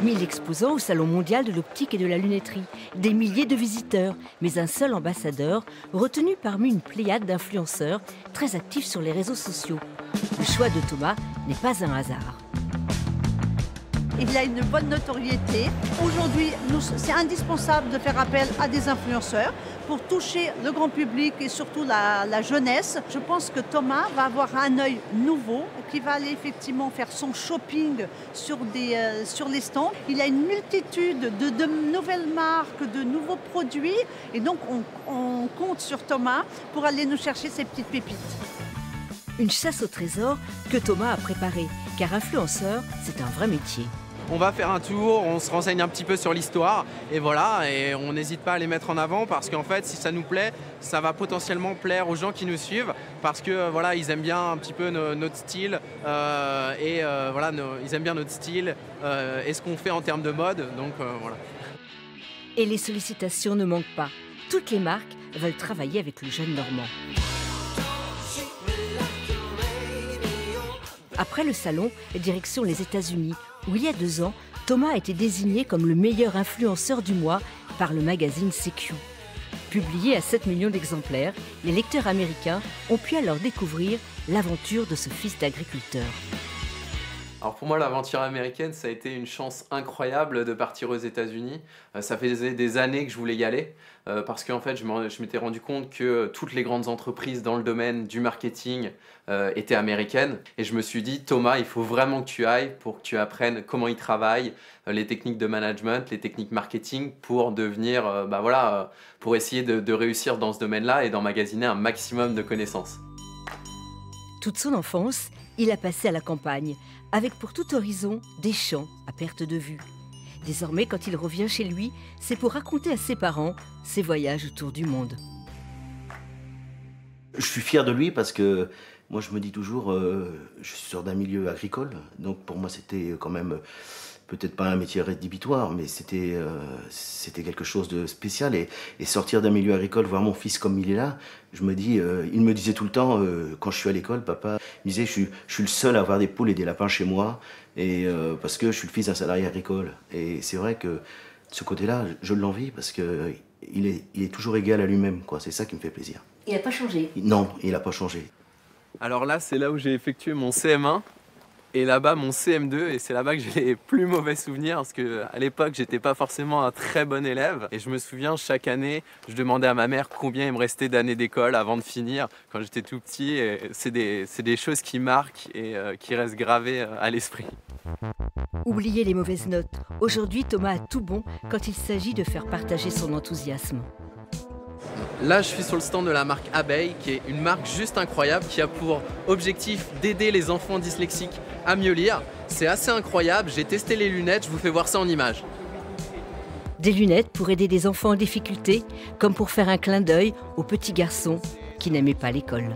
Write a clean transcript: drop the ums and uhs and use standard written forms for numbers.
1000 exposants au Salon mondial de l'optique et de la lunetterie, des milliers de visiteurs, mais un seul ambassadeur, retenu parmi une pléiade d'influenceurs très actifs sur les réseaux sociaux. Le choix de Thomas n'est pas un hasard. Il a une bonne notoriété. Aujourd'hui, c'est indispensable de faire appel à des influenceurs pour toucher le grand public et surtout la jeunesse. Je pense que Thomas va avoir un œil nouveau, qui va aller effectivement faire son shopping sur les stands. Il a une multitude de nouvelles marques, de nouveaux produits et donc on compte sur Thomas pour aller nous chercher ces petites pépites. Une chasse au trésor que Thomas a préparée, car influenceur, c'est un vrai métier. On va faire un tour, on se renseigne un petit peu sur l'histoire et voilà, et on n'hésite pas à les mettre en avant parce qu'en fait, si ça nous plaît, ça va potentiellement plaire aux gens qui nous suivent parce que voilà, ils aiment bien un petit peu notre style voilà, ils aiment bien notre style et ce qu'on fait en termes de mode, donc voilà. Et les sollicitations ne manquent pas. Toutes les marques veulent travailler avec le jeune Normand. Après le salon, direction les États-Unis, où il y a 2 ans, Thomas a été désigné comme le meilleur influenceur du mois par le magazine CQ. Publié à 7 millions d'exemplaires, les lecteurs américains ont pu alors découvrir l'aventure de ce fils d'agriculteur. Alors pour moi, l'aventure américaine, ça a été une chance incroyable de partir aux États-Unis. Ça faisait des années que je voulais y aller parce qu'en fait, je m'étais rendu compte que toutes les grandes entreprises dans le domaine du marketing étaient américaines. Et je me suis dit, Thomas, il faut vraiment que tu ailles pour que tu apprennes comment ils travaillent, les techniques de management, les techniques marketing pour devenir, pour essayer de réussir dans ce domaine-là et d'emmagasiner un maximum de connaissances. Toute son enfance, il a passé à la campagne, avec pour tout horizon des champs à perte de vue. Désormais, quand il revient chez lui, c'est pour raconter à ses parents ses voyages autour du monde. Je suis fier de lui parce que moi je me dis toujours, je suis sort d'un milieu agricole, donc pour moi c'était quand même peut-être pas un métier rédhibitoire, mais c'était quelque chose de spécial. Et sortir d'un milieu agricole, voir mon fils comme il est là, je me dis, il me disait tout le temps, quand je suis à l'école, papa, il me disait, je suis le seul à avoir des poules et des lapins chez moi, et parce que je suis le fils d'un salarié agricole. Et c'est vrai que de ce côté-là, je l'envie parce que il est toujours égal à lui-même, quoi. C'est ça qui me fait plaisir. Il n'a pas changé? Non, il n'a pas changé. Alors là, c'est là où j'ai effectué mon CM1. Et là-bas, mon CM2, et c'est là-bas que j'ai les plus mauvais souvenirs, parce qu'à l'époque, j'étais pas forcément un très bon élève. Et je me souviens, chaque année, je demandais à ma mère combien il me restait d'années d'école avant de finir, quand j'étais tout petit. C'est des choses qui marquent et qui restent gravées à l'esprit. Oubliez les mauvaises notes. Aujourd'hui, Thomas a tout bon quand il s'agit de faire partager son enthousiasme. Là, je suis sur le stand de la marque Abeille, qui est une marque juste incroyable, qui a pour objectif d'aider les enfants dyslexiques à mieux lire. C'est assez incroyable, j'ai testé les lunettes, je vous fais voir ça en images. Des lunettes pour aider des enfants en difficulté, comme pour faire un clin d'œil aux petits garçons qui n'aimaient pas l'école.